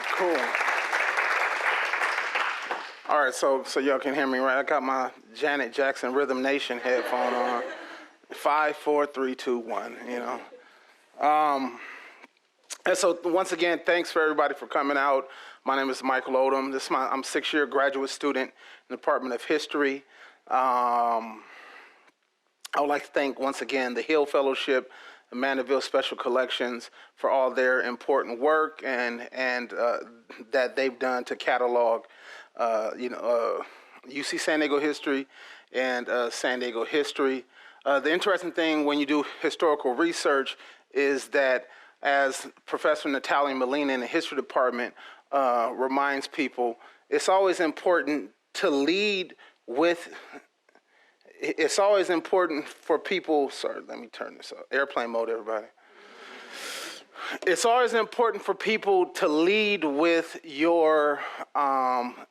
right, cool. All right, so y'all can hear me, right? I got my Janet Jackson Rhythm Nation headphone on. 5, 4, 3, 2, 1, you know. And so once again, thanks for everybody for coming out. My name is Mychal Odom. I'm a 6-year graduate student in the Department of History. I would like to thank once again the Hill Fellowship, the Mandeville Special Collections for all their important work and that they've done to catalog, UC San Diego history and San Diego history. The interesting thing when you do historical research is that, as Professor Natalia Molina in the history department reminds people, it's always important to lead with. It's always important for people, sorry, let me turn this up, airplane mode, everybody. It's always important for people to lead with your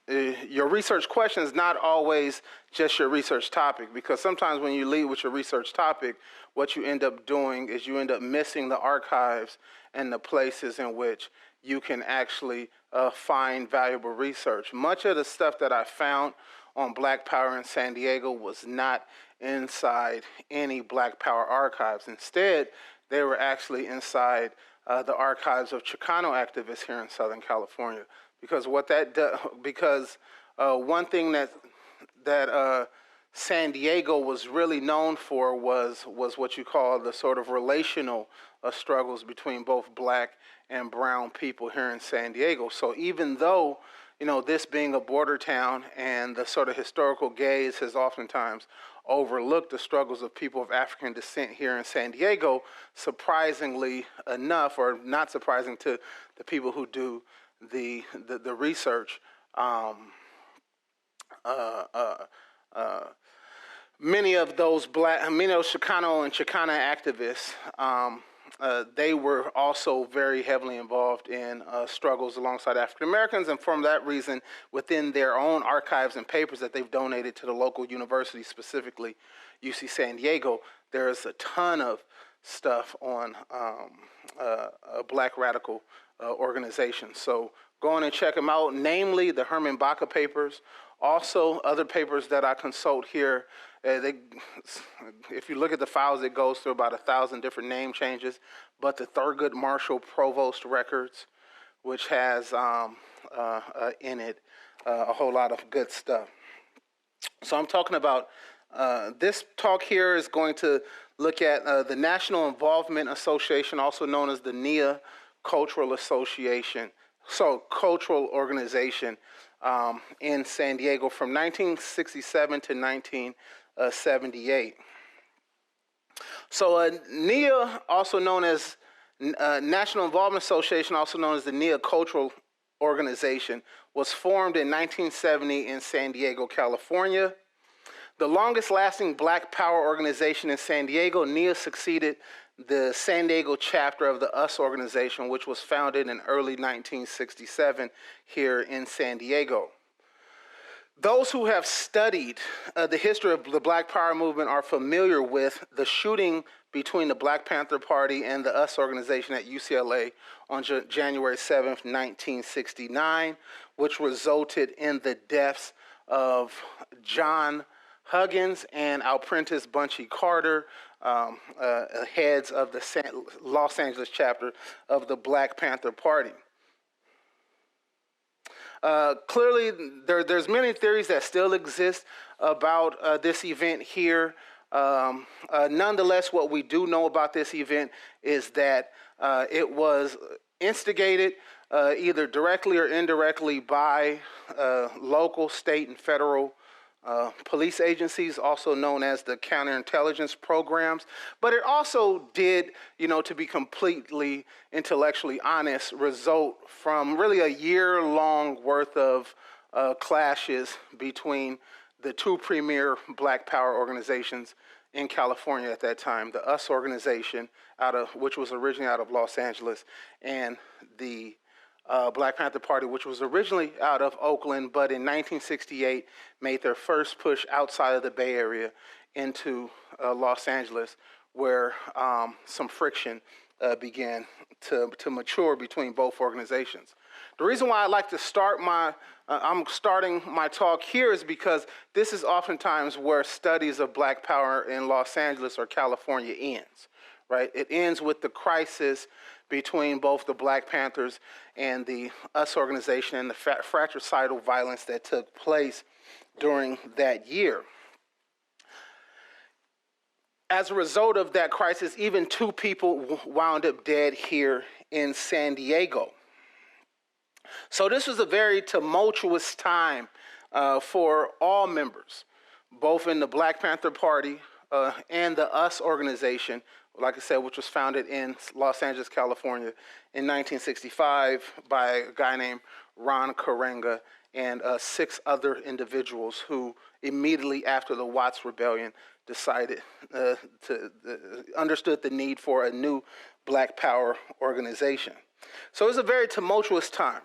research questions, not always just your research topic, because sometimes when you lead with your research topic, what you end up doing is you end up missing the archives and the places in which you can actually find valuable research. Much of the stuff that I found on Black Power in San Diego was not inside any Black Power archives. Instead, they were actually inside the archives of Chicano activists here in Southern California. Because what that one thing that San Diego was really known for was what you call the sort of relational struggles between both Black and brown people here in San Diego. So even though, you know, this being a border town and the sort of historical gaze has oftentimes overlooked the struggles of people of African descent here in San Diego, surprisingly enough, or not surprising to the people who do the research, many of those Chicano and Chicana activists, they were also very heavily involved in struggles alongside African Americans, and for that reason, within their own archives and papers that they've donated to the local university, specifically UC San Diego, there is a ton of stuff on Black radical organizations. So go on and check them out, namely the Herman Baca papers, also other papers that I consult here. If you look at the files, it goes through about 1,000 different name changes, but the Thurgood Marshall Provost records, which has in it a whole lot of good stuff. So I'm talking about, this talk here is going to look at the National Involvement Association, also known as the NIA Cultural Association, so cultural organization in San Diego from 1967 to 1978. So NIA, also known as National Involvement Association, also known as the NIA Cultural Organization, was formed in 1970 in San Diego, California. The longest lasting Black Power organization in San Diego, NIA succeeded the San Diego chapter of the US organization, which was founded in early 1967 here in San Diego. Those who have studied the history of the Black Power movement are familiar with the shooting between the Black Panther Party and the US organization at UCLA on January 7th, 1969, which resulted in the deaths of John Huggins and Alprentice Bunchy Carter, heads of the Los Angeles chapter of the Black Panther Party. Clearly, there's many theories that still exist about this event here. Nonetheless, what we do know about this event is that it was instigated either directly or indirectly by local, state, and federal police agencies, also known as the counterintelligence programs. But it also did, to be completely intellectually honest, result from really a year-long worth of clashes between the two premier Black Power organizations in California at that time, the US organization, which was originally out of Los Angeles, and the Black Panther Party, which was originally out of Oakland, but in 1968 made their first push outside of the Bay Area into Los Angeles, where some friction began to mature between both organizations. The reason why I like to start I'm starting my talk here is because this is oftentimes where studies of Black power in Los Angeles or California ends, right? It ends with the crisis between both the Black Panthers and the US organization and the fratricidal violence that took place during that year. As a result of that crisis, even 2 people wound up dead here in San Diego. So this was a very tumultuous time for all members, both in the Black Panther Party and the US organization, like I said, which was founded in Los Angeles, California in 1965 by a guy named Ron Karenga and 6 other individuals who immediately after the Watts Rebellion decided understood the need for a new Black Power organization. So it was a very tumultuous time.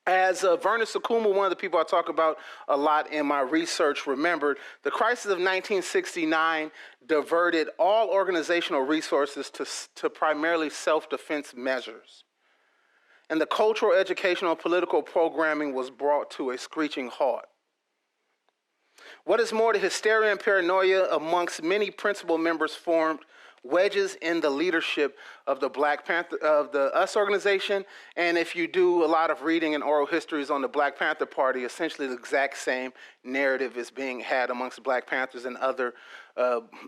As Vernon Sakuma, one of the people I talk about a lot in my research, remembered, the crisis of 1969 diverted all organizational resources to primarily self-defense measures. And the cultural, educational, and political programming was brought to a screeching halt. What is more, the hysteria and paranoia amongst many principal members formed wedges in the leadership of the Black Panther, of the US organization, and if you do a lot of reading and oral histories on the Black Panther Party, essentially the exact same narrative is being had amongst Black Panthers and other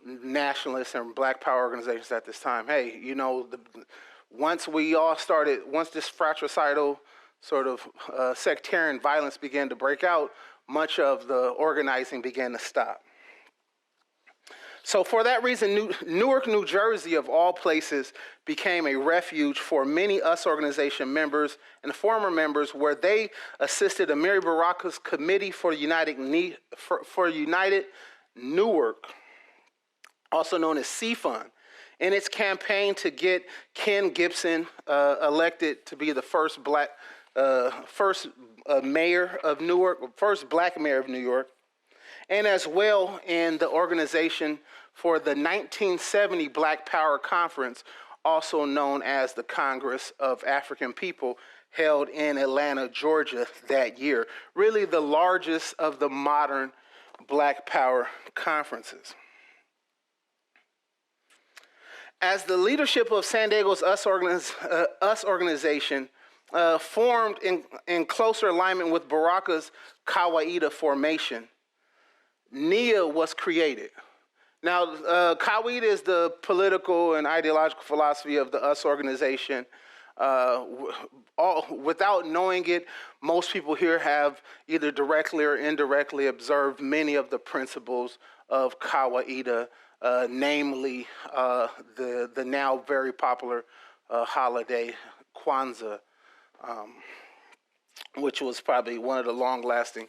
nationalists and Black Power organizations at this time. Hey, you know, once this fratricidal sort of sectarian violence began to break out, much of the organizing began to stop. So for that reason, Newark, New Jersey, of all places, became a refuge for many US organization members and former members, where they assisted Amiri Baraka's Committee for United Newark, also known as CFUN, in its campaign to get Ken Gibson elected to be the first mayor of Newark, first Black mayor of New York, and as well in the organization for the 1970 Black Power Conference, also known as the Congress of African People, held in Atlanta, Georgia that year. Really the largest of the modern Black Power conferences. As the leadership of San Diego's US organization formed in closer alignment with Baraka's Qaeda formation, NIA was created. Now, Qaeda is the political and ideological philosophy of the US organization. Without knowing it, most people here have either directly or indirectly observed many of the principles of Qaeda, namely the now very popular holiday Kwanzaa, which was probably one of the long-lasting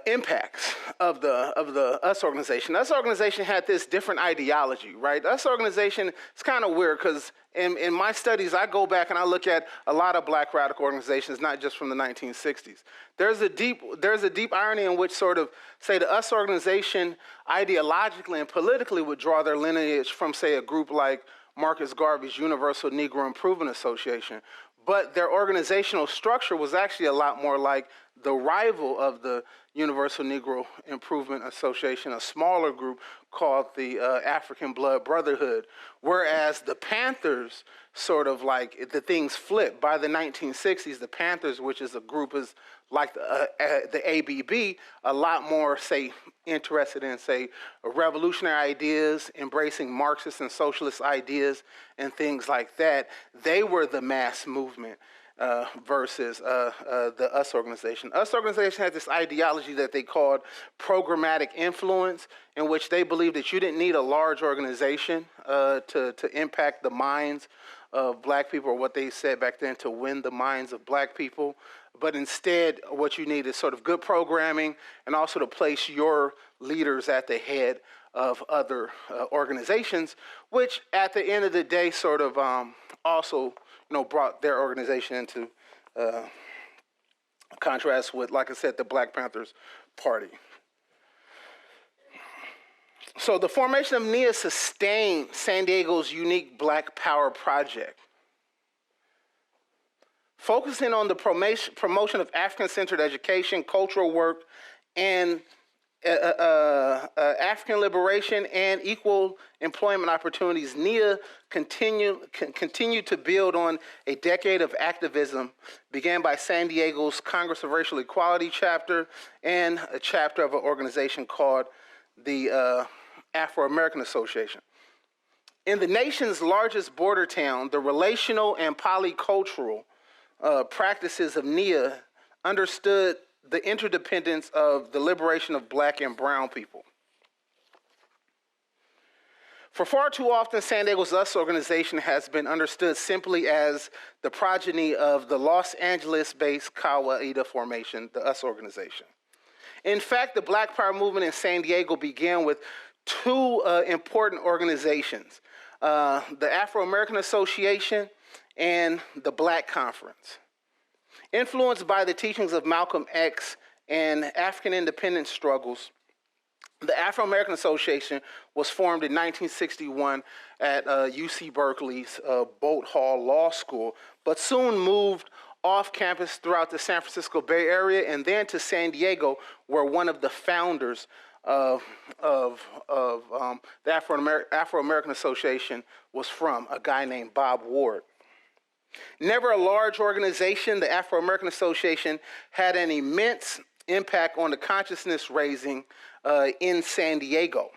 impacts of the US organization. The US organization had this different ideology, right? The US organization is kind of weird because in my studies, I go back and I look at a lot of Black radical organizations, not just from the 1960s. There's a deep irony in which sort of, say, the US organization ideologically and politically would draw their lineage from, say, a group like Marcus Garvey's Universal Negro Improvement Association. But their organizational structure was actually a lot more like the rival of the Universal Negro Improvement Association, a smaller group called the African Blood Brotherhood, whereas the Panthers sort of like the things flipped. By the 1960s, the Panthers, which is a group is like the ABB, a lot more, say, interested in, say, revolutionary ideas, embracing Marxist and socialist ideas and things like that. They were the mass movement versus the US organization. US organization had this ideology that they called programmatic influence, in which they believed that you didn't need a large organization to impact the minds of Black people, or what they said back then, to win the minds of Black people. But instead, what you need is sort of good programming, and also to place your leaders at the head of other organizations, which at the end of the day sort of also brought their organization into contrast with, like I said, the Black Panthers Party. So the formation of NIA sustained San Diego's unique Black Power project. focusing on the promotion of African-centered education, cultural work, and African liberation and equal employment opportunities. NIA continued to build on a decade of activism, began by San Diego's Congress of Racial Equality chapter and a chapter of an organization called the Afro-American Association. In the nation's largest border town, the relational and polycultural practices of NIA understood the interdependence of the liberation of black and brown people. For far too often, San Diego's US organization has been understood simply as the progeny of the Los Angeles-based Kawaida formation, the US organization. In fact, the Black Power movement in San Diego began with two important organizations, the Afro-American Association and the Black Conference. Influenced by the teachings of Malcolm X and African independence struggles, the Afro-American Association was formed in 1961 at UC Berkeley's Boat Hall Law School, but soon moved off campus throughout the San Francisco Bay Area and then to San Diego, where one of the founders of the Afro-American Association was from, a guy named Bob Ward. Never a large organization, the Afro-American Association had an immense impact on the consciousness raising in San Diego.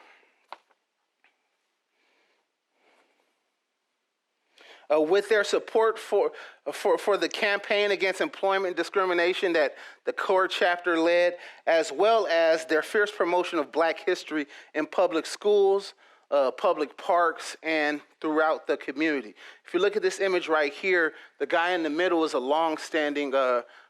With their support for the campaign against employment discrimination that the core chapter led, as well as their fierce promotion of black history in public schools, public parks, and throughout the community. If you look at this image right here, the guy in the middle is a long-standing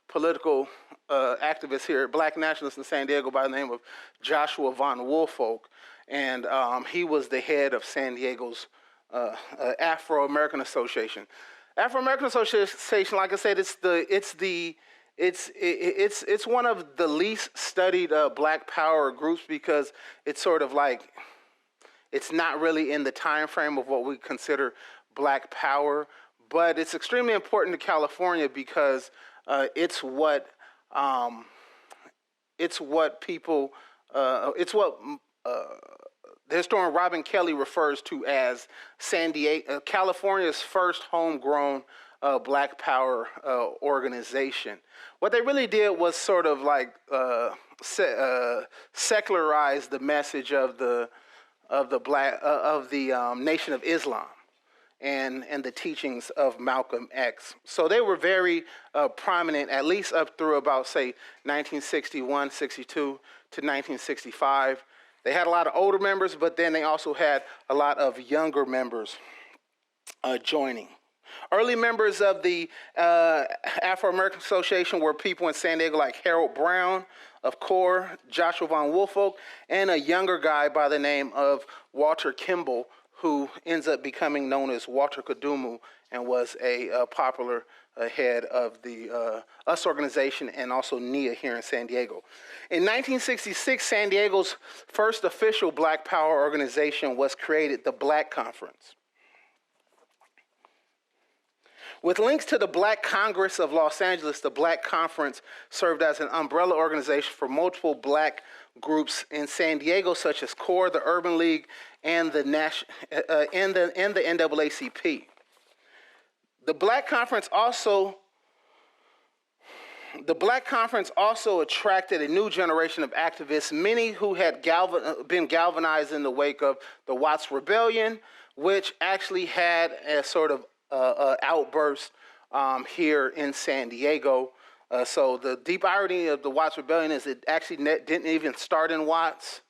political activist here, black nationalist in San Diego by the name of Joshua Von Woolfolk, and he was the head of San Diego's Afro-American Association. Afro-American Association, like I said, it's one of the least studied black power groups because it's sort of like, it's not really in the time frame of what we consider black power, but it's extremely important to California because it's what the historian Robin Kelly refers to as California's first homegrown black power organization. What they really did was sort of like secularize the message of the Nation of Islam and the teachings of Malcolm X. So they were very prominent, at least up through about, say, 1961, 62 to 1965. They had a lot of older members, but then they also had a lot of younger members joining. Early members of the Afro-American Association were people in San Diego like Harold Brown of CORE, Joshua Von Woolfolk, and a younger guy by the name of Walter Campbell, who ends up becoming known as Walter Kudumu and was a popular head of the US organization and also NIA here in San Diego. In 1966, San Diego's first official black power organization was created, the Black Conference. With links to the Black Congress of Los Angeles, the Black Conference served as an umbrella organization for multiple black groups in San Diego, such as CORE, the Urban League, and the NAACP. The Black Conference also attracted a new generation of activists, many who had been galvanized in the wake of the Watts Rebellion, which actually had a sort of outburst here in San Diego. So the deep irony of the Watts Rebellion is it actually didn't even start in Watts,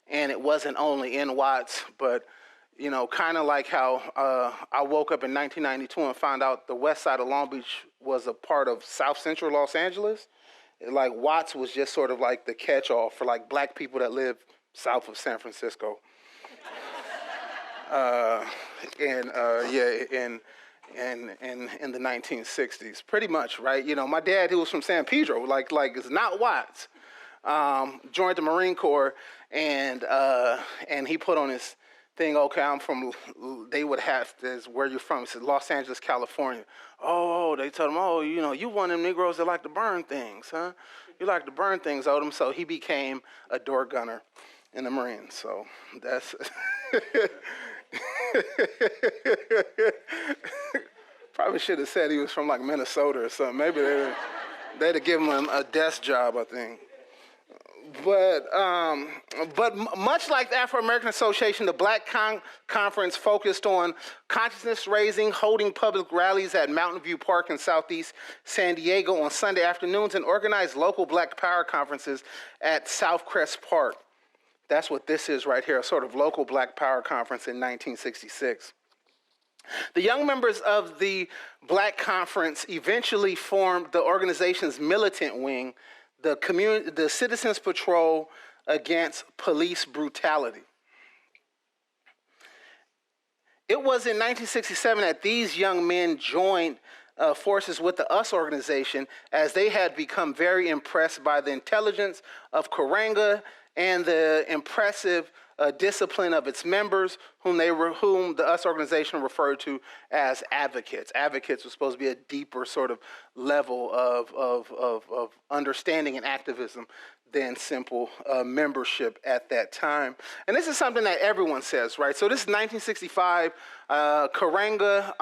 and it wasn't only in Watts, but you know, kind of like how I woke up in 1992 and found out the west side of Long Beach was a part of South Central Los Angeles. Like Watts was just sort of like the catch-all for like black people that live south of San Francisco. In the 1960s, pretty much, right? You know, my dad, who was from San Pedro, like it's not Watts, joined the Marine Corps, and he put on his thing, okay, I'm from, they would have this, where you're from. He said, Los Angeles, California. Oh, they told him, oh, you know, you one of them Negroes that like to burn things, huh? You like to burn things, Odom. So he became a door gunner in the Marines. So that's... Probably should have said he was from like Minnesota or something. Maybe they'd have given him a desk job, I think. But much like the Afro-American Association, the Black Conference focused on consciousness raising, holding public rallies at Mountain View Park in Southeast San Diego on Sunday afternoons, and organized local Black Power conferences at Southcrest Park. That's what this is right here, a sort of local Black Power conference in 1966. The young members of the Black Conference eventually formed the organization's militant wing, the Citizens Patrol Against Police Brutality. It was in 1967 that these young men joined forces with the US organization, as they had become very impressed by the intelligence of Karanga and the impressive discipline of its members, whom the US organization referred to as advocates. Advocates was supposed to be a deeper sort of level of understanding and activism than simple membership at that time. And this is something that everyone says, right? So this is 1965. Karanga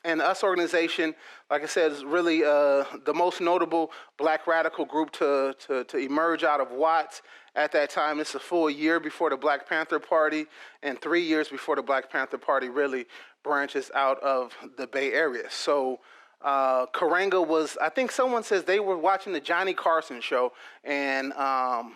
and the US organization, like I said, is really the most notable Black radical group to emerge out of Watts at that time. It's a full year before the Black Panther Party and 3 years before the Black Panther Party really branches out of the Bay Area. So Karanga was, I think someone says they were watching the Johnny Carson show, and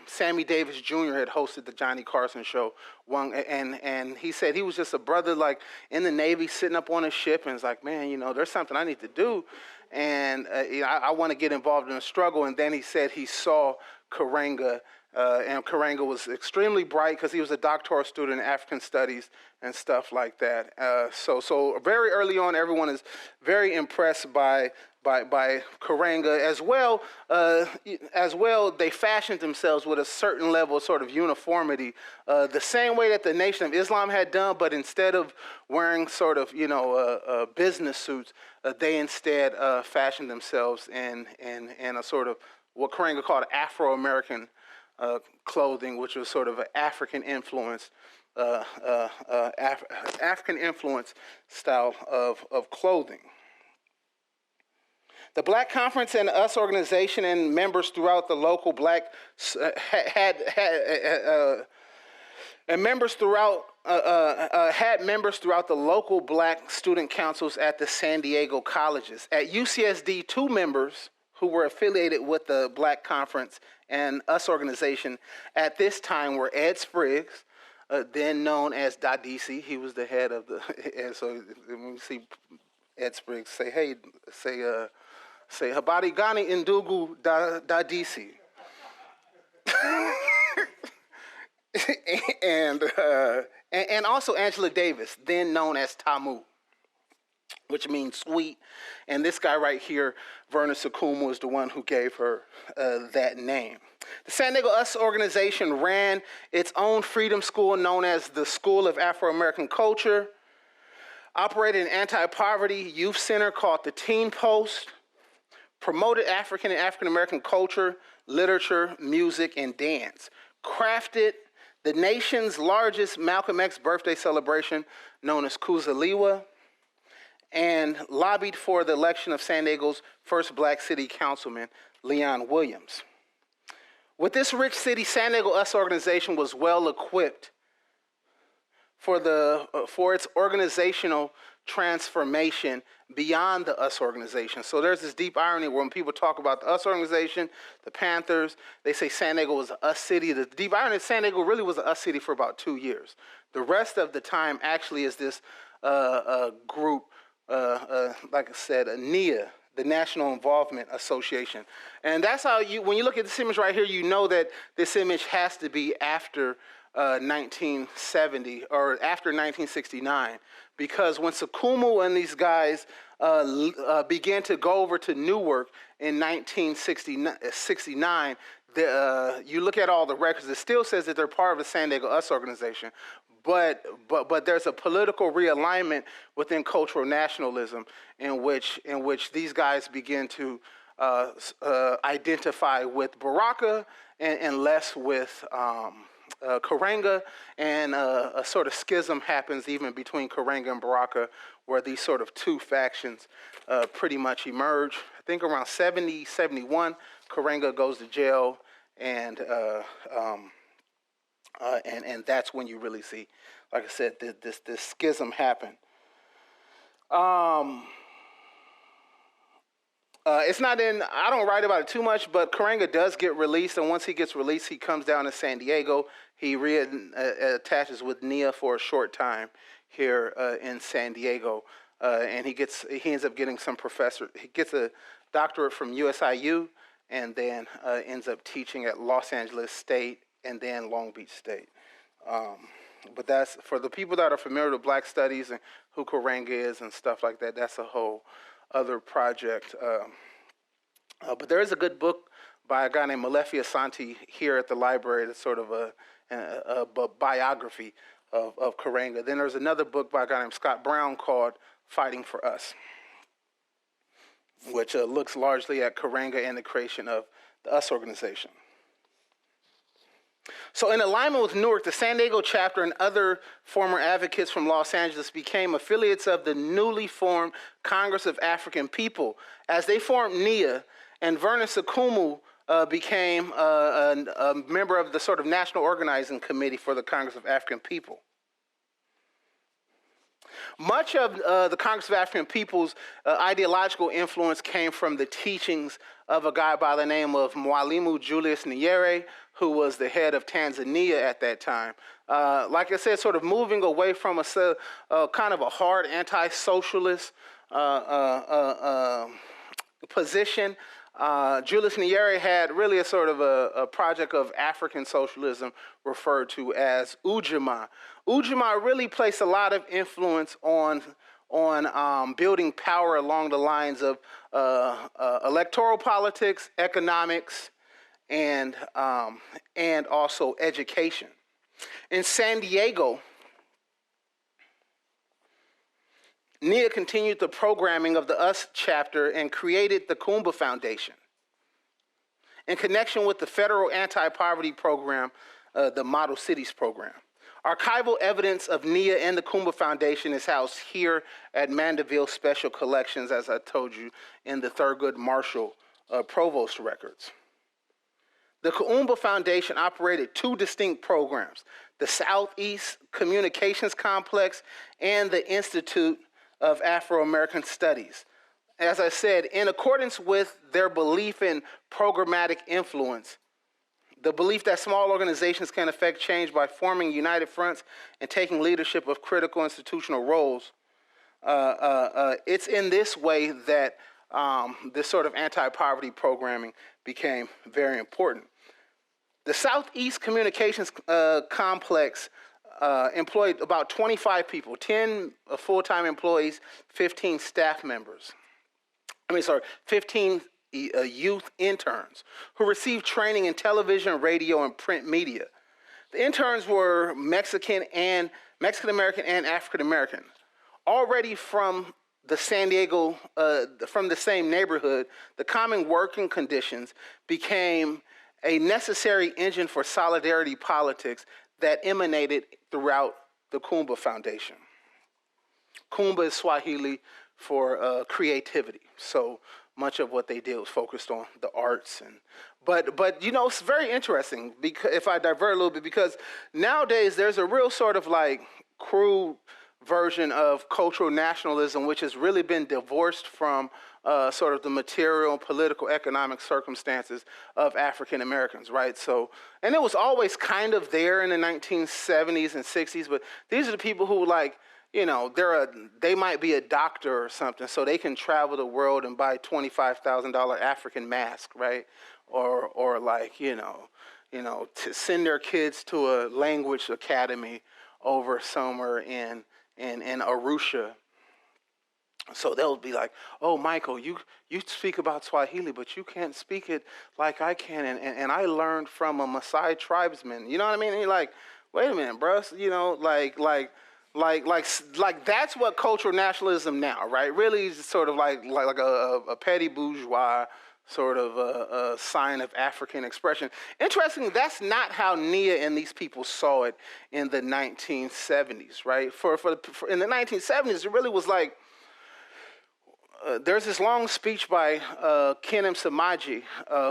Sammy Davis Jr. had hosted the Johnny Carson show. And he said he was just a brother like in the Navy sitting up on a ship, and it's like, man, you know, there's something I need to do, and you know, I want to get involved in a struggle. And then he said he saw Karanga, and Karanga was extremely bright because he was a doctoral student in African studies and stuff like that. So very early on, everyone is very impressed by Karanga as well. They fashioned themselves with a certain level of sort of uniformity, the same way that the Nation of Islam had done, but instead of wearing sort of, you know, business suits, they instead fashioned themselves in a sort of what Karanga called Afro-American clothing, which was sort of an African influence style of clothing. The Black Conference and the US organization and members throughout the local Black had members throughout the local Black student councils at the San Diego colleges. At UCSD, 2 members who were affiliated with the Black Conference and US organization at this time were Ed Spriggs, then known as Dadisi. He was the head of the, and so when you see Ed Spriggs, say, hey, say Habari Gani Indugu Dadisi. And also Angela Davis, then known as Tamu, which means sweet. And this guy right here, Verna Sukumu, is the one who gave her that name. The San Diego US organization ran its own freedom school known as the School of Afro-American Culture, operated an anti-poverty youth center called the Teen Post, promoted African and African-American culture, literature, music, and dance, crafted the nation's largest Malcolm X birthday celebration known as Kuzaliwa, and lobbied for the election of San Diego's first Black city councilman, Leon Williams. With this rich city, San Diego US organization was well equipped for its organizational transformation beyond the US organization. So there's this deep irony where when people talk about the US organization, the Panthers, they say San Diego was a US city. The deep irony is San Diego really was a US city for about 2 years. The rest of the time actually is this group, like I said, NIA, the National Involvement Association. And that's how when you look at this image right here, you know that this image has to be after 1970 or after 1969, because when Sukumu and these guys began to go over to Newark in 1969, you look at all the records, it still says that they're part of the San Diego Us organization, but there's a political realignment within cultural nationalism in which these guys begin to identify with Baraka and less with Karenga, and a sort of schism happens even between Karenga and Baraka, where these sort of two factions pretty much emerge. I think around 70, 71, Karenga goes to jail, and that's when you really see, like I said, this schism happen. It's not in, I don't write about it too much, but Karenga does get released, and once he gets released, he comes down to San Diego. He attaches with NIA for a short time here in San Diego, and he ends up getting he gets a doctorate from USIU, and then ends up teaching at Los Angeles State and then Long Beach State. But that's, for the people that are familiar with Black studies and who Karenga is and stuff like that, that's a whole other project. But there is a good book by a guy named Malefi Asante here at the library that's sort of a biography of Karenga. Then there's another book by a guy named Scott Brown called Fighting for Us, which looks largely at Karenga and the creation of the US organization. So in alignment with Newark, the San Diego chapter and other former advocates from Los Angeles became affiliates of the newly formed Congress of African People. As they formed NIA, and Vernon Sakumu became a member of the sort of National Organizing Committee for the Congress of African People. Much of the Congress of African People's ideological influence came from the teachings of a guy by the name of Mwalimu Julius Nyerere, who was the head of Tanzania at that time. Like I said, sort of moving away from a kind of a hard anti-socialist position. Julius Nyerere had really a sort of a project of African socialism referred to as Ujamaa. Ujamaa really placed a lot of influence on building power along the lines of electoral politics, economics, and also education. In San Diego, NIA continued the programming of the US chapter and created the Kumba Foundation. In connection with the federal anti-poverty program, the Model Cities program. Archival evidence of NIA and the Kumba Foundation is housed here at Mandeville Special Collections, as I told you, in the Thurgood Marshall Provost records. The Kumba Foundation operated two distinct programs, the Southeast Communications Complex and the Institute of Afro-American Studies. As I said, in accordance with their belief in programmatic influence, the belief that small organizations can affect change by forming united fronts and taking leadership of critical institutional roles, it's in this way that this sort of anti-poverty programming became very important. The Southeast Communications Complex employed about 25 people, 10 full-time employees, 15 staff members. 15 youth interns who received training in television, radio, and print media. The interns were Mexican-American and African-American. Already from the San Diego, from the same neighborhood, the common working conditions became a necessary engine for solidarity politics that emanated throughout the Kumba Foundation. Kumba is Swahili for creativity. So much of what they did was focused on the arts. But you know, it's very interesting, because if I divert a little bit, because nowadays there's a real sort of like crude version of cultural nationalism, which has really been divorced from sort of the material, political, economic circumstances of African Americans, right? So, and it was always kind of there in the 1970s and 60s, but these are the people who, like, you know, they might be a doctor or something, so they can travel the world and buy $25,000 African mask, right? Or like, you know, to send their kids to a language academy over somewhere in Arusha, So they'll be like, "Oh, Mychal, you speak about Swahili, but you can't speak it like I can, and I learned from a Maasai tribesman." You know what I mean? And you're like, "Wait a minute, bro. You know, like that's what cultural nationalism now, right? Really, is sort of like a petty bourgeois sort of a sign of African expression. Interestingly, that's not how NIA and these people saw it in the 1970s, right? For in the 1970s, it really was like there's this long speech by Kenem Samaji,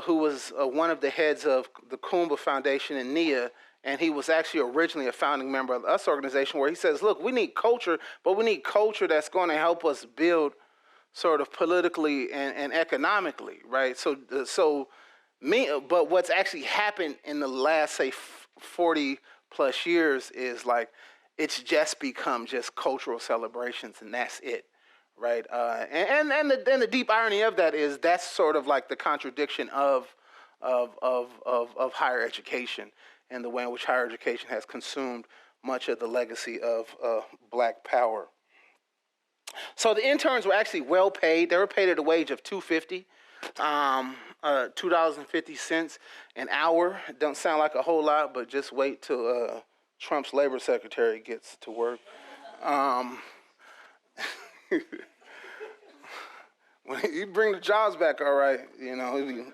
who was one of the heads of the Kumba Foundation in NIA, and he was actually originally a founding member of us organization, where he says, look, we need culture, but we need culture that's going to help us build sort of politically and economically, right? But what's actually happened in the last, say, 40 plus years is like, it's just become just cultural celebrations, and that's it. Right, and the deep irony of that is that's sort of like the contradiction of higher education and the way in which higher education has consumed much of the legacy of Black power. So the interns were actually well paid. They were paid at a wage of $2.50, $2.50 an hour. Don't sound like a whole lot, but just wait till Trump's labor secretary gets to work. When you bring the jobs back, all right, you know, he'll be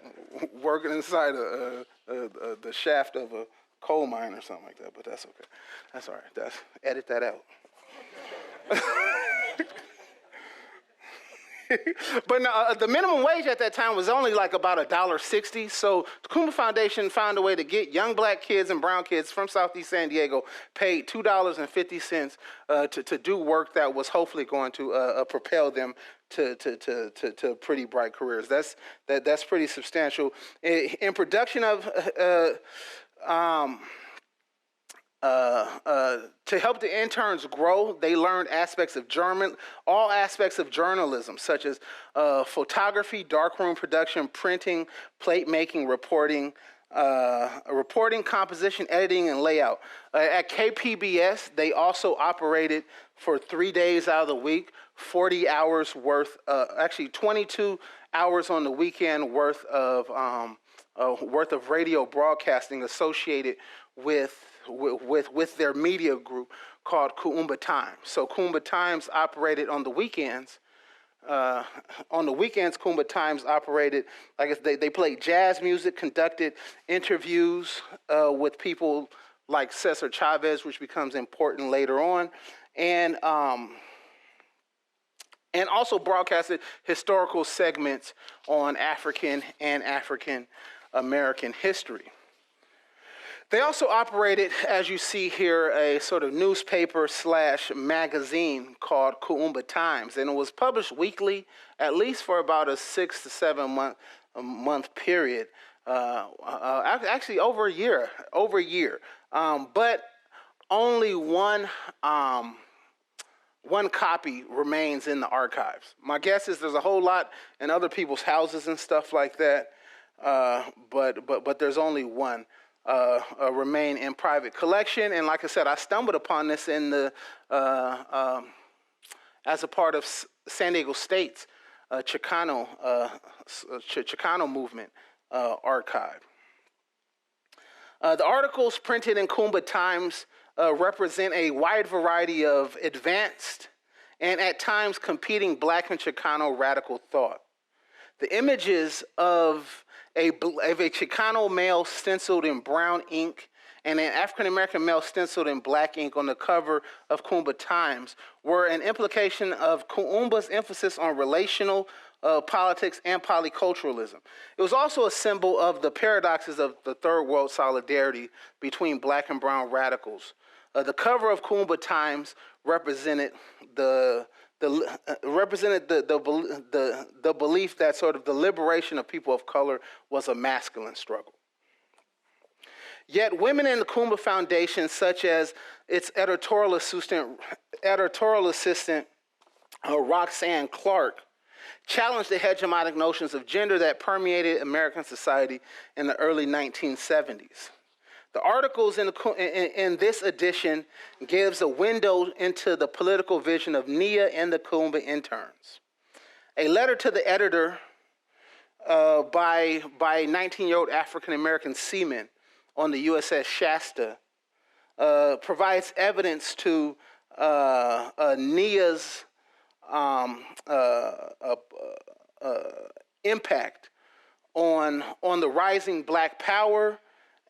working inside the shaft of a coal mine or something like that, but that's okay. That's all right. Edit that out. But no, the minimum wage at that time was only like about $1.60. So the Kumba Foundation found a way to get young Black kids and brown kids from Southeast San Diego paid $2.50 to do work that was hopefully going to propel them to pretty bright careers. That's pretty substantial. In production of to help the interns grow, they learned all aspects of journalism, such as photography, darkroom production, printing, plate making, reporting, composition, editing, and layout. At KPBS, they also operated for 3 days out of the week, 40 hours worth, actually 22 hours on the weekend worth of radio broadcasting associated with their media group called Kuumba Times. So Kuumba Times operated on the weekends. Kuumba Times operated, I guess they played jazz music, conducted interviews with people like Cesar Chavez, which becomes important later on, and also broadcasted historical segments on African and African American history. They also operated, as you see here, a sort of newspaper / magazine called Kuumba Times, and it was published weekly, at least for about a 6 to 7 month period. Actually, over a year. But only one copy remains in the archives. My guess is there's a whole lot in other people's houses and stuff like that, but there's only one. Remain in private collection, and like I said, I stumbled upon this in the as a part of San Diego State's Chicano movement archive. The articles printed in Kuumba Times represent a wide variety of advanced and at times competing Black and Chicano radical thought. The images of a Chicano male stenciled in brown ink and an African-American male stenciled in black ink on the cover of Kuumba Times were an implication of Kuumba's emphasis on relational politics and polyculturalism. It was also a symbol of the paradoxes of the third world solidarity between Black and brown radicals. The cover of Kuumba Times represented the belief that sort of the liberation of people of color was a masculine struggle. Yet women in the Kuumba Foundation, such as its editorial assistant Roxanne Clark, challenged the hegemonic notions of gender that permeated American society in the early 1970s. The articles in this edition gives a window into the political vision of NIA and the Kumba interns. A letter to the editor by 19-year-old African-American seaman on the USS Shasta provides evidence to NIA's impact on the rising black power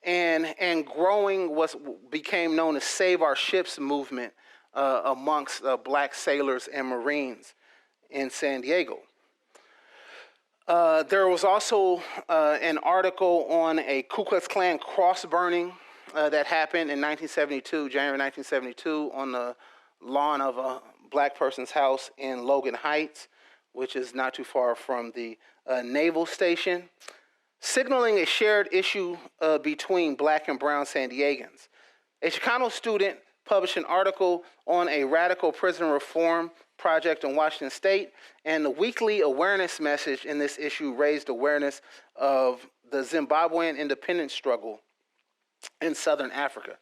and growing what became known as Save Our Ships movement amongst black sailors and Marines in San Diego. There was also an article on a Ku Klux Klan cross burning that happened in 1972, January 1972, on the lawn of a black person's house in Logan Heights, which is not too far from the naval station, signaling a shared issue between black and brown San Diegans. A Chicano student published an article on a radical prison reform project in Washington State, and the weekly awareness message in this issue raised awareness of the Zimbabwean independence struggle in Southern Africa.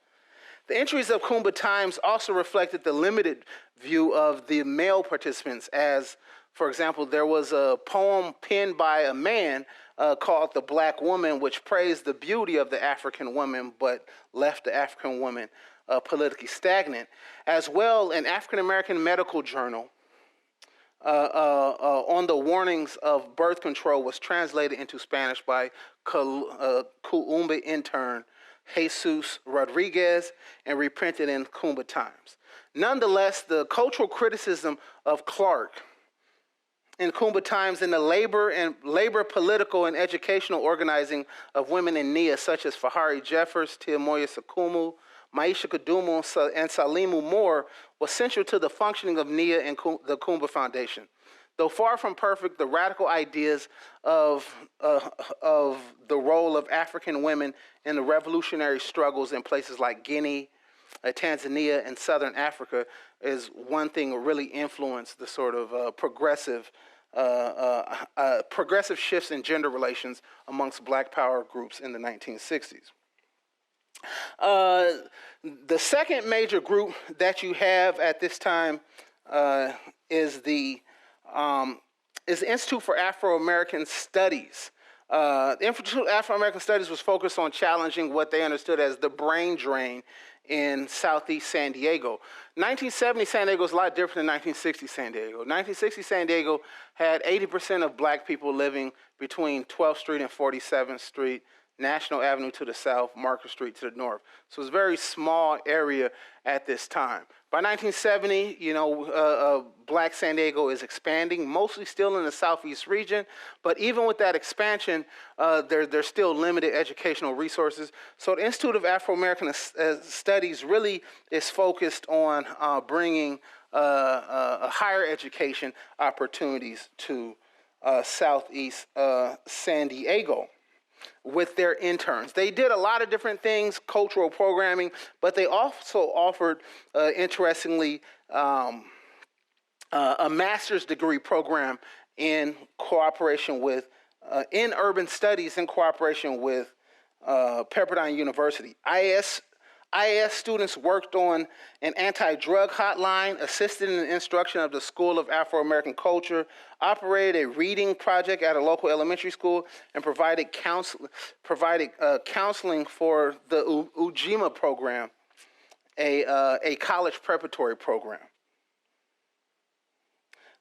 The entries of Kumba Times also reflected the limited view of the male participants, as, for example, there was a poem penned by a man called The Black Woman, which praised the beauty of the African woman, but left the African woman politically stagnant. As well, an African-American medical journal on the warnings of birth control was translated into Spanish by Kumba intern Jesus Rodriguez and reprinted in Kumba Times. Nonetheless, the cultural criticism of Clark in Kumba Times and the labor political and educational organizing of women in NIA, such as Fahari Jeffers, Tiamoya Sakumu, Mychal Odom, and Salimu Moore, was central to the functioning of NIA and the Kumba Foundation. Though far from perfect, the radical ideas of the role of African women in the revolutionary struggles in places like Guinea, Tanzania, and Southern Africa is one thing that really influenced the sort of progressive shifts in gender relations amongst black power groups in the 1960s. The second major group that you have at this time is the Institute for Afro-American Studies. The Institute for Afro-American Studies was focused on challenging what they understood as the brain drain in Southeast San Diego. 1970 San Diego was a lot different than 1960 San Diego. 1960 San Diego had 80% of black people living between 12th Street and 47th Street, National Avenue to the south, Market Street to the north. So it was a very small area at this time. By 1970, black San Diego is expanding, mostly still in the southeast region, but even with that expansion, there's still limited educational resources. So the Institute of Afro-American Studies really is focused on bringing higher education opportunities to southeast San Diego with their interns. They did a lot of different things, cultural programming, but they also offered, interestingly, a master's degree program in cooperation with, in urban studies in cooperation with Pepperdine University. IAS students worked on an anti-drug hotline, assisted in the instruction of the School of Afro-American Culture, operated a reading project at a local elementary school, and provided counseling for the Ujima program, a college preparatory program.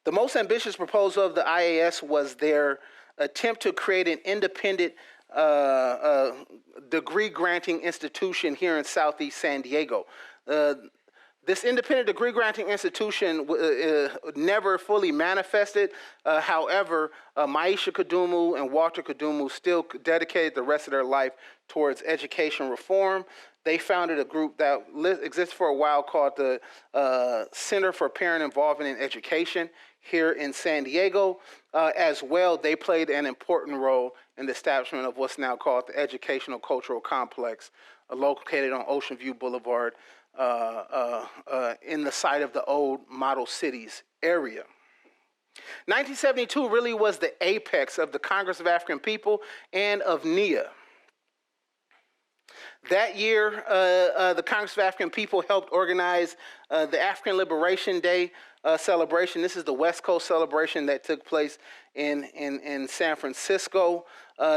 The most ambitious proposal of the IAS was their attempt to create an independent degree-granting institution here in Southeast San Diego. This independent degree-granting institution never fully manifested. However, Mychal Odom and Walter Kudumu still dedicated the rest of their life towards education reform. They founded a group that exists for a while called the Center for Parent Involvement in Education here in San Diego. As well, they played an important role in the establishment of what's now called the Educational Cultural Complex, located on Ocean View Boulevard in the site of the old Model Cities area. 1972 really was the apex of the Congress of African People and of NIA. That year, the Congress of African People helped organize the African Liberation Day celebration. This is the West Coast celebration that took place in San Francisco.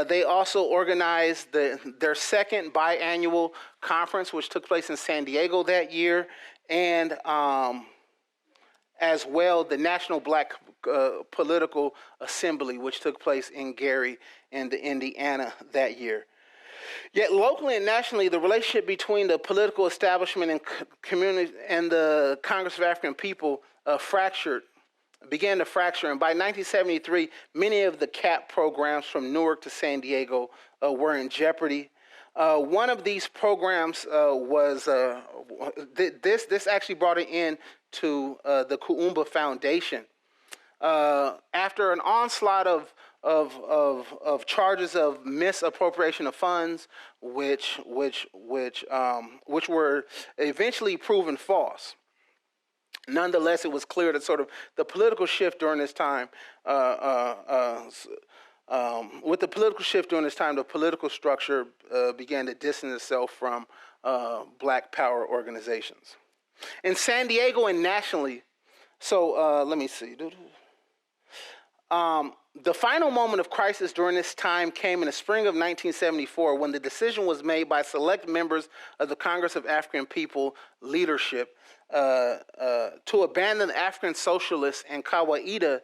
They also organized their second biannual conference, which took place in San Diego that year, and as well the National Black Political Assembly, which took place in Gary, Indiana that year. Yet locally and nationally, the relationship between the political establishment and community and the Congress of African People began to fracture. And by 1973, many of the CAP programs from Newark to San Diego were in jeopardy. One of these programs was this actually brought an end to the Kuumba Foundation. After an onslaught of charges of misappropriation of funds, which were eventually proven false. Nonetheless, it was clear that sort of the political shift during this time, the political structure began to distance itself from Black Power organizations. In San Diego and nationally, so let me see. The final moment of crisis during this time came in the spring of 1974 when the decision was made by select members of the Congress of African People leadership to abandon African socialist and Kawaida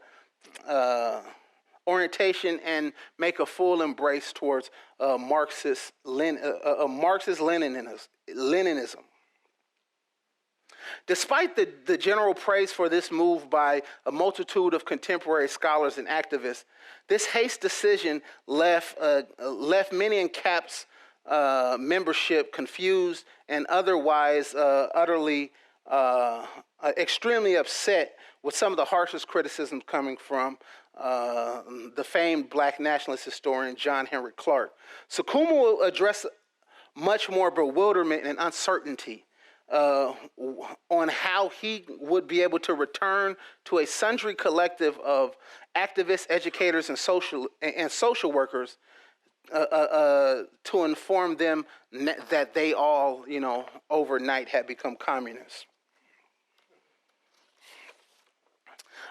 orientation and make a full embrace towards Marxist-Leninism. Despite the general praise for this move by a multitude of contemporary scholars and activists, this haste decision left many in CAP's membership confused and otherwise utterly extremely upset with some of the harshest criticisms coming from the famed Black nationalist historian John Henry Clark. Sukumu will address much more bewilderment and uncertainty on how he would be able to return to a sundry collective of activists, educators, and social workers to inform them that they all, overnight had become communists.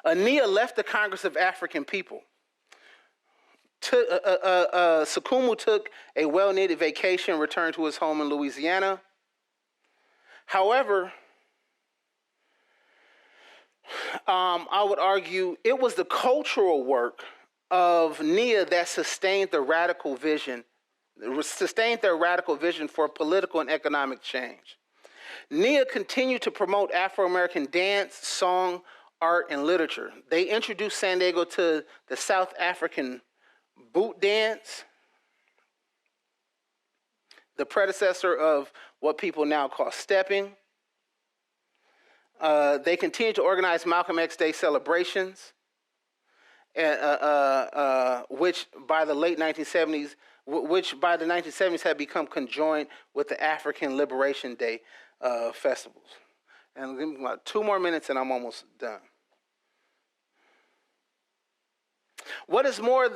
NIA left the Congress of African People. Sukumu took a well-needed vacation, returned to his home in Louisiana. However, I would argue it was the cultural work of NIA that sustained their radical vision for political and economic change. NIA continued to promote Afro-American dance, song, art, and literature. They introduced San Diego to the South African boot dance, the predecessor of what people now call stepping. They continued to organize Malcolm X Day celebrations, which by the 1970s had become conjoined with the African Liberation Day festivals. And give me about 2 more minutes and I'm almost done. What is more,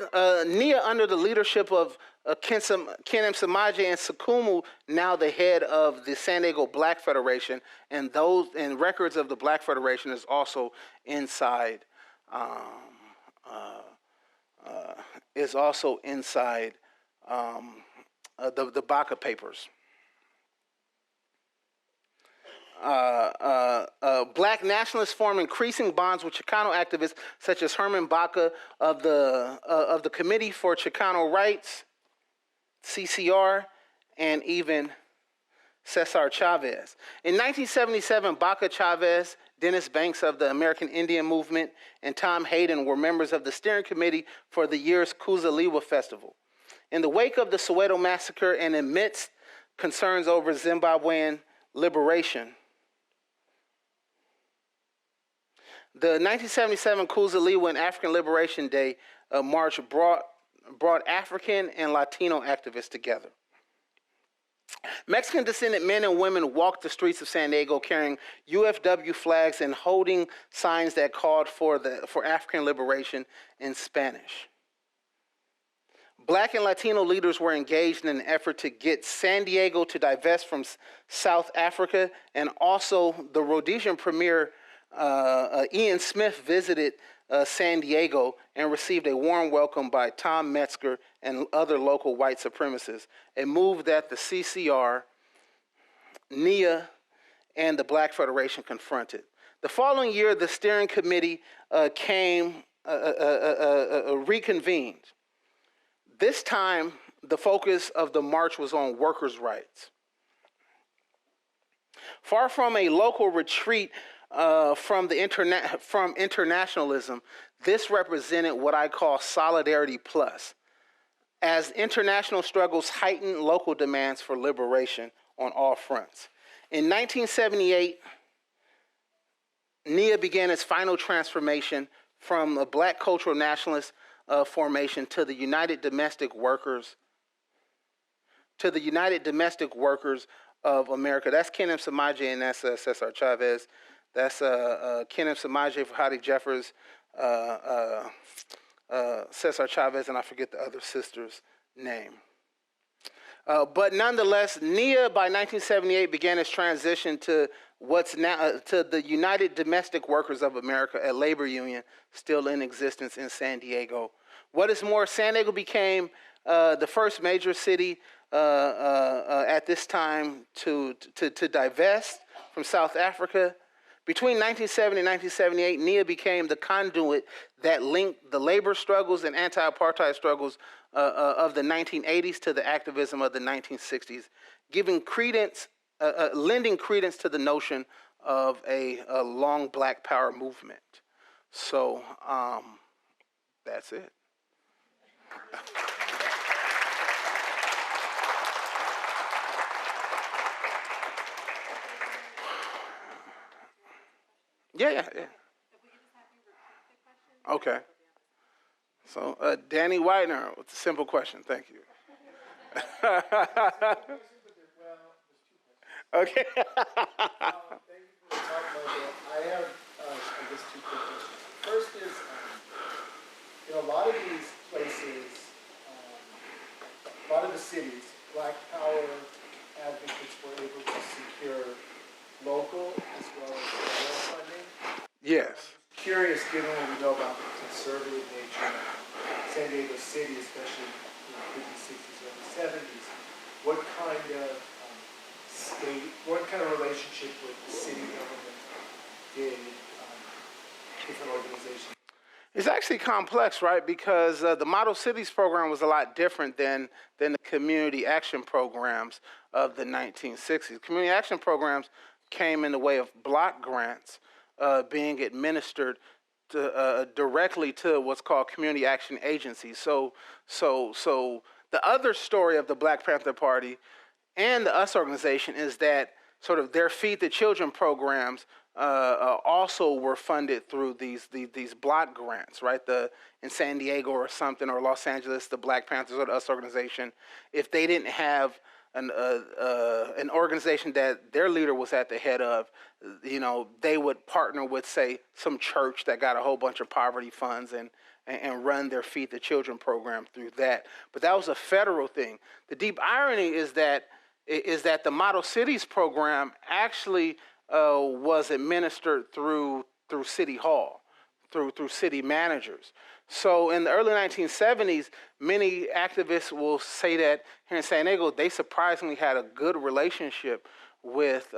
NIA, under the leadership of Kenem Samaje and Sukumu, now the head of the San Diego Black Federation, and records of the Black Federation is also inside the Baca Papers. Black nationalists form increasing bonds with Chicano activists such as Herman Baca of the Committee for Chicano Rights, CCR, and even Cesar Chavez. In 1977, Baca, Chavez, Dennis Banks of the American Indian Movement, and Tom Hayden were members of the steering committee for the year's Kuzaliwa Festival. In the wake of the Soweto massacre and amidst concerns over Zimbabwean liberation, the 1977 Kuzaliwa and African Liberation Day march brought African and Latino activists together. Mexican-descended men and women walked the streets of San Diego carrying UFW flags and holding signs that called for African liberation in Spanish. Black and Latino leaders were engaged in an effort to get San Diego to divest from South Africa, and also the Rhodesian premier Ian Smith visited San Diego and received a warm welcome by Tom Metzger and other local white supremacists, a move that the CCR, NIA, and the Black Federation confronted. The following year, the steering committee reconvened. This time, the focus of the march was on workers' rights. Far from a local retreat from internationalism, this represented what I call solidarity plus, as international struggles heightened local demands for liberation on all fronts. In 1978, NIA began its final transformation from a Black cultural nationalist formation to the United Domestic Workers of America. That's Kenneth Samaje and that's Cesar Chavez. That's Kenneth Samaje for Hattie Jeffers, Cesar Chavez, and I forget the other sister's name. But nonetheless, NIA by 1978 began its transition to what's now to the United Domestic Workers of America, a labor union still in existence in San Diego. What is more, San Diego became the first major city at this time to divest from South Africa. Between 1970 and 1978, NIA became the conduit that linked the labor struggles and anti-apartheid struggles of the 1980s to the activism of the 1960s, lending credence to the notion of a long Black power movement. So that's it. Yeah. Okay. So, Danny Widener with a simple question. Thank you. Okay. Thank you for talking about that. I have, I guess, two quick questions. First is, in a lot of these places, a lot of the cities, Black power advocates were able to secure local as well as federal funding. Yes. I'm curious, given what we know about the conservative nature of San Diego City, especially in the 50s, 60s, early 70s, what kind of relationship with the city government did different organizations? It's actually complex, right? Because the Model Cities program was a lot different than the community action programs of the 1960s. Community action programs came in the way of block grants being administered directly to what's called community action agencies. So the other story of the Black Panther Party and the US organization is that sort of their Feed the Children programs also were funded through these block grants, right? In San Diego or something, or Los Angeles, the Black Panthers or the US organization, if they didn't have an organization that their leader was at the head of, they would partner with, say, some church that got a whole bunch of poverty funds and run their Feed the Children program through that. But that was a federal thing. The deep irony is that the Model Cities program actually was administered through City Hall, through city managers. So in the early 1970s, many activists will say that here in San Diego, they surprisingly had a good relationship with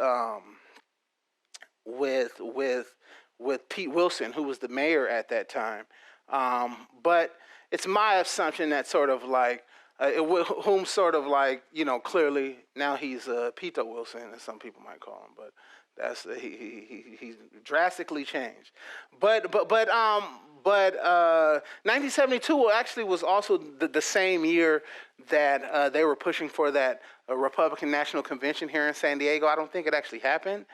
Pete Wilson, who was the mayor at that time. But it's my assumption that sort of like, clearly now he's Pito Wilson, as some people might call him, but that's he's drastically changed. But 1972 actually was also the same year that they were pushing for that Republican National Convention here in San Diego. I don't think it actually happened,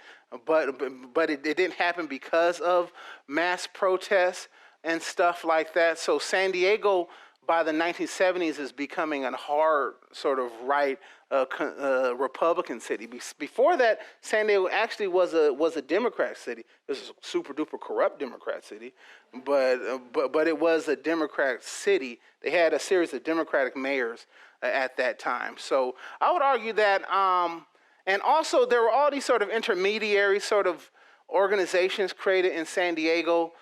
but it didn't happen because of mass protests and stuff like that. So San Diego, by the 1970s is becoming a hard sort of right Republican city. Before that, San Diego actually was a Democrat city. It was a super duper corrupt Democrat city, but it was a Democrat city. They had a series of Democratic mayors at that time. So I would argue that, and also there were all these sort of intermediary sort of organizations created in San Diego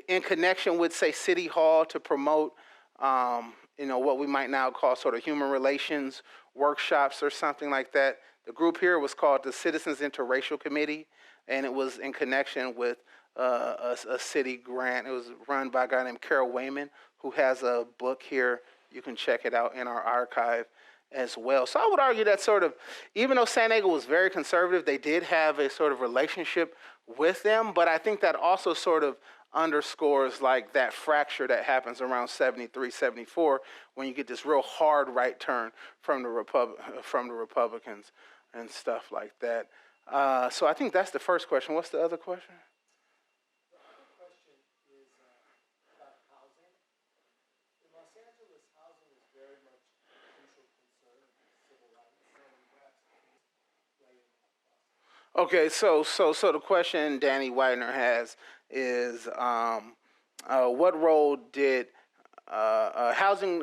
in connection with, say, City Hall to promote, what we might now call sort of human relations workshops or something like that. The group here was called the Citizens Interracial Committee, and it was in connection with a city grant. It was run by a guy named Carol Wayman, who has a book here. You can check it out in our archive as well. So I would argue that sort of, even though San Diego was very conservative, they did have a sort of relationship with them, but I think that also sort of underscores like that fracture that happens around 73, 74 when you get this real hard right turn from the Republicans and stuff like that. So I think that's the first question. What's the other question? The other question is about housing. In Los Angeles, housing is very much a crucial concern of civil rights, and perhaps way in that process. Okay, so the question Danny Widener has is, what role did housing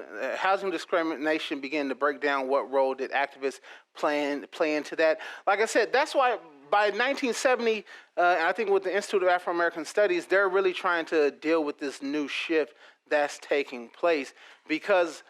discrimination begin to break down? What role did activists play into that? Like I said, that's why by 1970, and I think with the Institute of Afro-American Studies, they're really trying to deal with this new shift that's taking place, because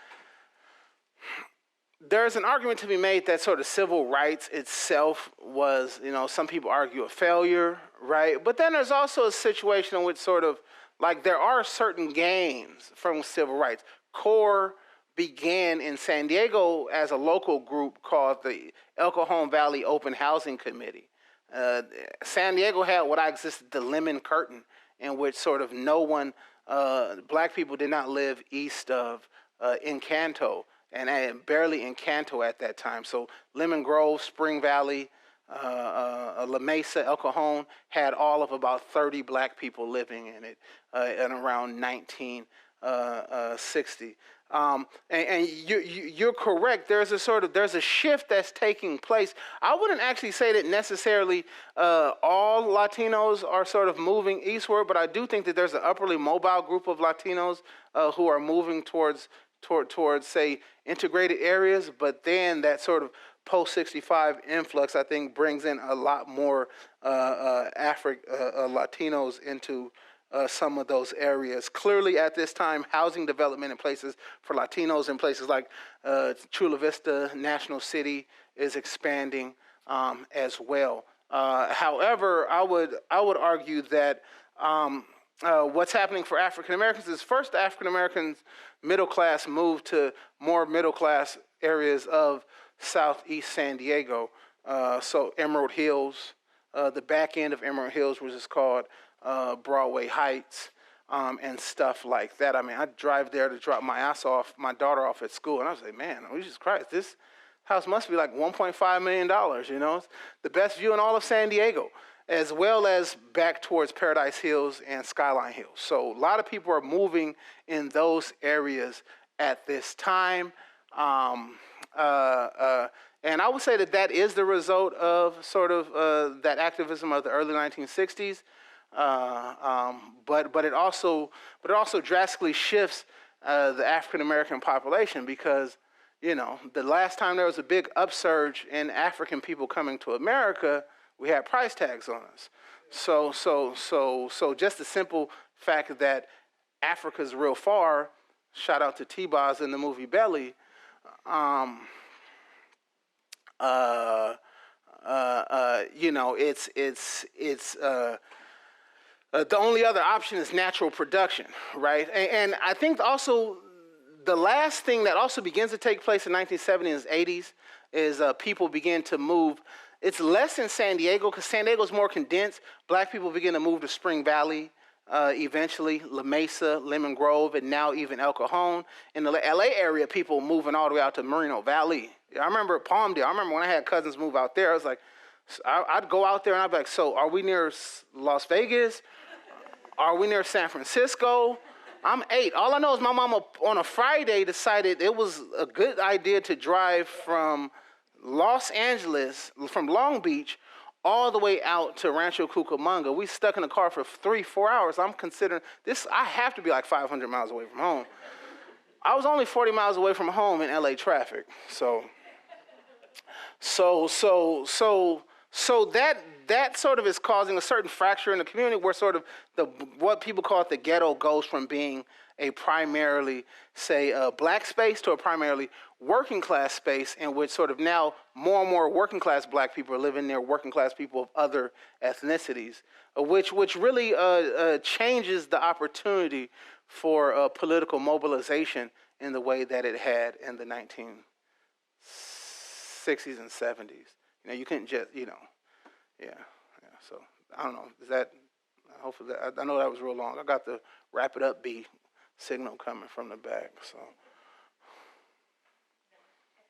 there's an argument to be made that sort of civil rights itself was, some people argue a failure, right? But then there's also a situation in which sort of, like, there are certain gains from civil rights. CORE began in San Diego as a local group called the El Cajon Valley Open Housing Committee. San Diego had what I existed the lemon curtain, in which sort of no one, black people did not live east of Encanto, and barely Encanto at that time. So Lemon Grove, Spring Valley, La Mesa, El Cajon had all of about 30 black people living in it in around 1960. And you're correct. There's a shift that's taking place. I wouldn't actually say that necessarily all Latinos are sort of moving eastward, but I do think that there's an upperly mobile group of Latinos who are moving towards say integrated areas. But then that sort of post-65 influx, I think, brings in a lot more Latinos into some of those areas. Clearly, at this time, housing development in places for Latinos in places like Chula Vista, National City is expanding as well. However, I would argue that what's happening for African Americans is, first, the African Americans middle class moved to more middle class areas of Southeast San Diego. So Emerald Hills, the back end of Emerald Hills, which is called Broadway Heights, and stuff like that. I mean, I drive there to drop my daughter off at school, and I was like, man, Jesus Christ, this house must be like $1.5 million, It's the best view in all of San Diego, as well as back towards Paradise Hills and Skyline Hills. So a lot of people are moving in those areas at this time. And I would say that is the result of sort of that activism of the early 1960s. But it also drastically shifts the African American population, because the last time there was a big upsurge in African people coming to America, we had price tags on us. So just the simple fact that Africa's real far. Shout out to T-Boz in the movie Belly. The only other option is natural production, right? And I think also the last thing that also begins to take place in 1970s and 80s is people begin to move. It's less in San Diego, because San Diego is more condensed. Black people begin to move to Spring Valley, eventually La Mesa, Lemon Grove, and now even El Cajon. In the LA area, people moving all the way out to Moreno Valley. I remember Palmdale. I remember when I had cousins move out there, I was like, I'd go out there and I'd be like, so are we near Las Vegas? Are we near San Francisco? I'm 8. All I know is my mama on a Friday decided it was a good idea to drive from Los Angeles, from Long Beach, all the way out to Rancho Cucamonga. We stuck in the car for 3-4 hours. I'm considering this, I have to be like 500 miles away from home. I was only 40 miles away from home in LA traffic. So that sort of is causing a certain fracture in the community where sort of what people call it the ghetto goes from being a primarily, say, black space to a primarily working class space, in which sort of now more and more working class black people are living near working class people of other ethnicities, which really changes the opportunity for political mobilization in the way that it had in the 1960s and 70s. You couldn't just, yeah. So I don't know. Is that? Hopefully, I know that was real long. I got the wrap it up B signal coming from the back. So.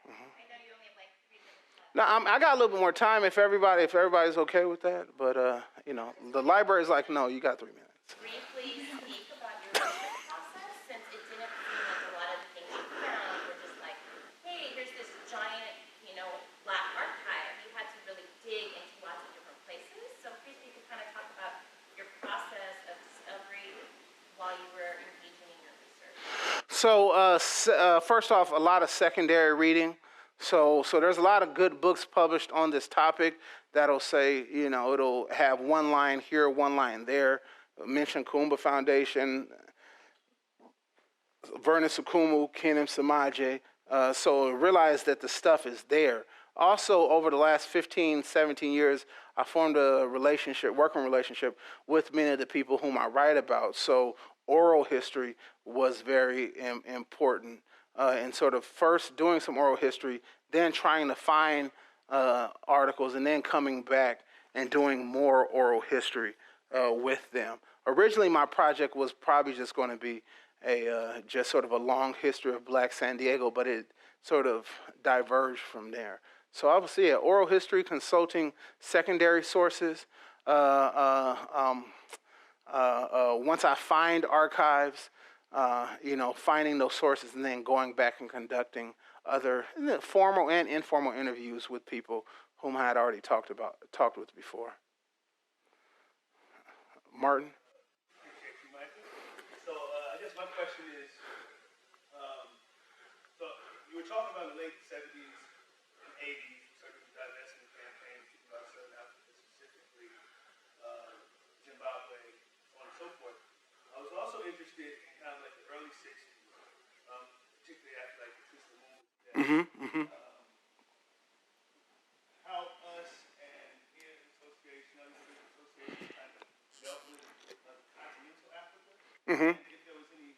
I know you only have like 3 minutes left. No, I got a little bit more time if everybody's okay with that. But the library's like, no, you got 3 minutes. Briefly speak about your research process, since it didn't seem like a lot of the things you found were just like, hey, here's this giant, black archive. You had to really dig into lots of different places. So please, you could kind of talk about your process of discovery while you were engaging in your research. So first off, a lot of secondary reading. So there's a lot of good books published on this topic that'll say, it'll have one line here, one line there. Mention Kumba Foundation, Vernon Sukumu, Kenan Samaje. So realize that the stuff is there. Also, over the last 15, 17 years, I formed a working relationship with many of the people whom I write about. So oral history was very important in sort of first doing some oral history, then trying to find articles, and then coming back and doing more oral history with them. Originally, my project was probably just going to be just sort of a long history of Black San Diego, but it sort of diverged from there. So obviously, oral history, consulting secondary sources. Once I find archives, finding those sources, and then going back and conducting other formal and informal interviews with people whom I had already talked with before. Martin? Thank you, Michael. So I guess my question is, so you were talking about the late 70s and 80s, certain divestment campaigns, people about Southern Africa, specifically Zimbabwe, so on and so forth. I was also interested in kind of like the early 60s, particularly after like the Patrice Lumumba death. How us and here association, other associations kind of dealt with continental Africa, and if there was any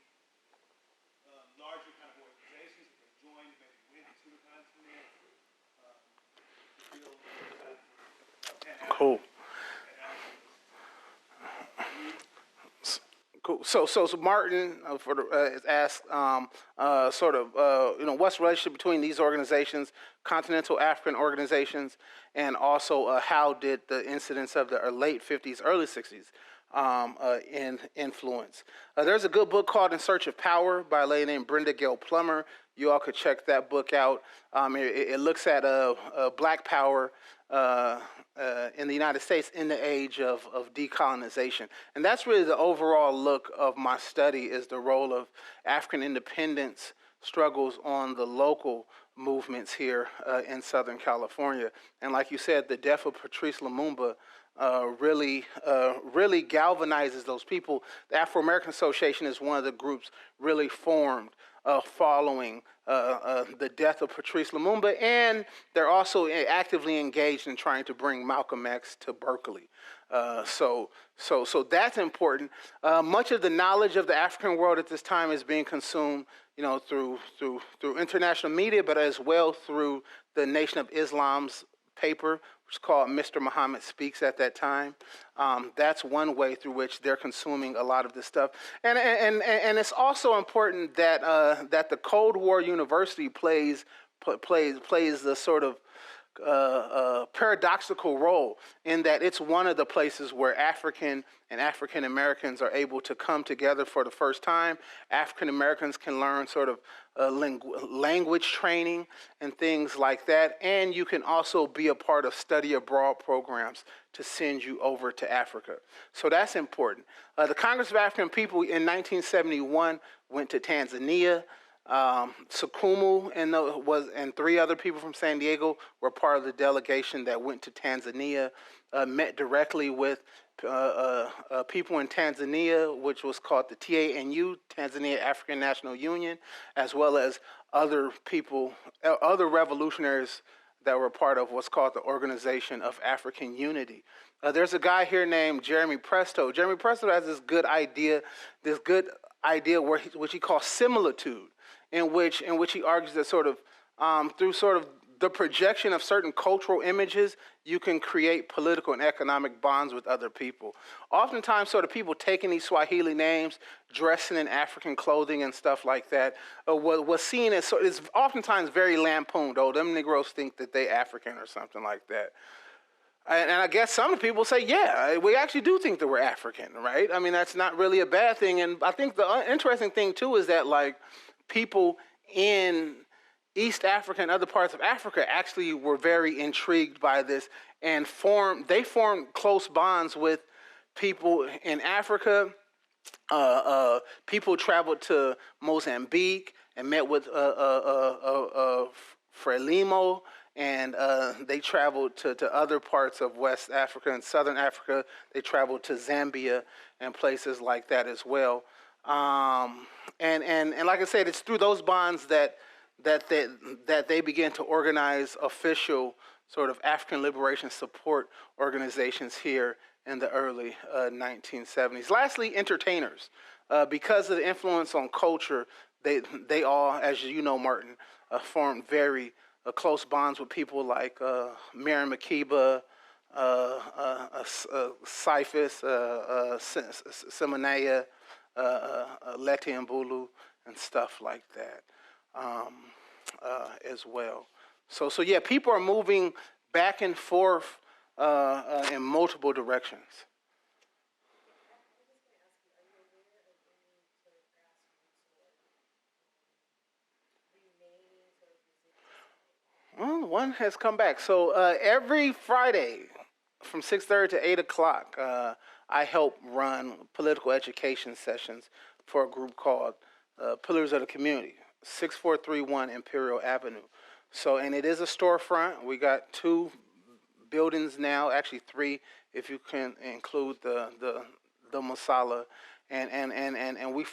larger kind of organizations that joined, maybe went to the continent, to deal with Cool. Cool. So Martin is asked what's the relationship between these organizations, continental African organizations, and also how did the incidents of the late 50s, early 60s influence. There's a good book called In Search of Power by a lady named Brenda Gale Plummer. You all could check that book out. It looks at Black power in the United States in the age of decolonization. And that's really the overall look of my study, is the role of African independence struggles on the local movements here in Southern California. And like you said, the death of Patrice Lumumba really galvanizes those people. The Afro-American Association is one of the groups really formed following the death of Patrice Lumumba, and they're also actively engaged in trying to bring Malcolm X to Berkeley. So that's important. Much of the knowledge of the African world at this time is being consumed, through international media, but as well through the Nation of Islam's paper, which is called Mr. Muhammad Speaks at that time. That's one way through which they're consuming a lot of this stuff. And it's also important that that the Cold War University plays the sort of paradoxical role in that it's one of the places where African and African Americans are able to come together for the first time. African Americans can learn sort of language training and things like that, and you can also be a part of study abroad programs to send you over to Africa. So that's important. The Congress of African People in 1971 went to Tanzania. Sukumu and three other people from San Diego were part of the delegation that went to Tanzania, met directly with people in Tanzania, which was called the TANU, Tanzania African National Union, as well as other people, other revolutionaries that were part of what's called the Organization of African Unity. There's a guy here named Jeremy Presto. Jeremy Presto has this good idea which he calls similitude, in which he argues that sort of through sort of the projection of certain cultural images, you can create political and economic bonds with other people. Oftentimes, sort of people taking these Swahili names, dressing in African clothing and stuff like that, was seen as, is oftentimes very lampooned. Oh, them Negroes think that they African or something like that. And I guess some people say, yeah, we actually do think that we're African, right? I mean, that's not really a bad thing. And I think the interesting thing, too, is that, like, people in East Africa and other parts of Africa actually were very intrigued by this and formed close bonds with people in Africa. People traveled to Mozambique and met with Frelimo, and they traveled to other parts of West Africa and Southern Africa. They traveled to Zambia and places like that as well. And like I said, it's through those bonds that they began to organize official sort of African liberation support organizations here in the early 1970s. Lastly, entertainers. Because of the influence on culture, they all, as you know, Martin, formed very close bonds with people like Miriam Makeba, Cyphus, Simonea, Leti Mbulu, and stuff like that as well. So yeah, people are moving back and forth in multiple directions. Well, one has come back. So every Friday from 6:30 to 8 o'clock, I help run political education sessions for a group called Pillars of the Community, 6431 Imperial Avenue. So, and it is a storefront. We got 2 buildings now, actually 3, if you can include the Masala, and we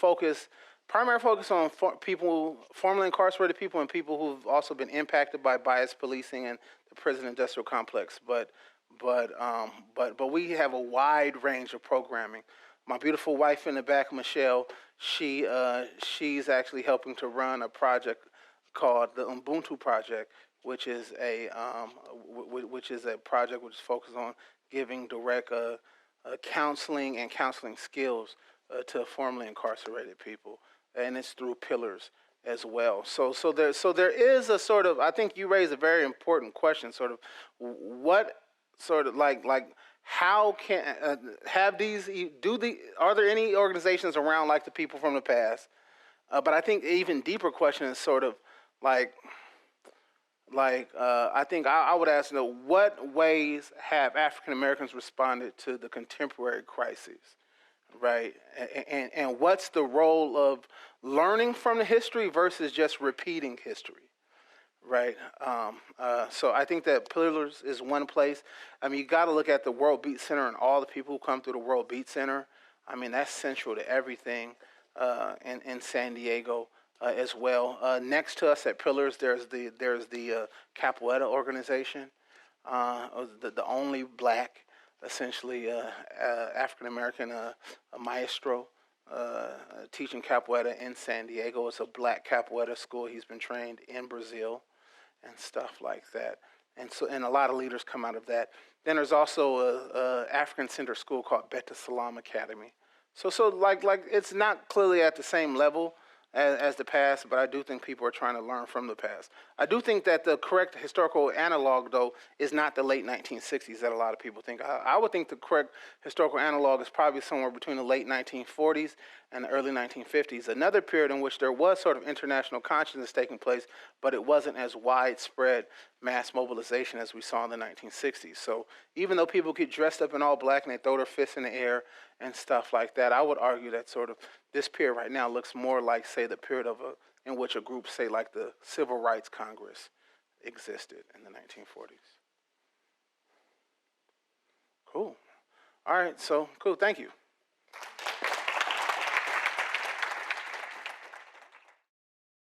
primary focus on people, formerly incarcerated people, and people who've also been impacted by bias policing and the prison industrial complex. But we have a wide range of programming. My beautiful wife in the back, Michelle, she's actually helping to run a project called the Ubuntu Project, which is a project which is focused on giving direct counseling and counseling skills to formerly incarcerated people, and it's through Pillars as well. So there is a sort of, I think you raised a very important question, sort of what sort of like how can are there any organizations around like the people from the past? But I think even deeper question is sort of I think I would ask, what ways have African Americans responded to the contemporary crises, right? And what's the role of learning from the history versus just repeating history? Right. So I think that Pillars is one place. I mean, you got to look at the World Beat Center and all the people who come through the World Beat Center. I mean, that's central to everything in San Diego as well. Next to us at Pillars, there's the Capoeira organization, the only black, essentially African American maestro. Teaching capoeira in San Diego. It's a black capoeira school. He's been trained in Brazil and stuff like that. And a lot of leaders come out of that. Then there's also a African Center school called Beta Salam Academy. So like it's not clearly at the same level, as the past, but I do think people are trying to learn from the past. I do think that the correct historical analog, though, is not the late 1960s that a lot of people think. I would think the correct historical analog is probably somewhere between the late 1940s and the early 1950s, another period in which there was sort of international consciousness taking place, but it wasn't as widespread mass mobilization as we saw in the 1960s. So even though people get dressed up in all black and they throw their fists in the air and stuff like that, I would argue that sort of this period right now looks more like, say, the period in which a group, say, like the Civil Rights Congress existed in the 1940s. Cool. All right, so cool, thank you.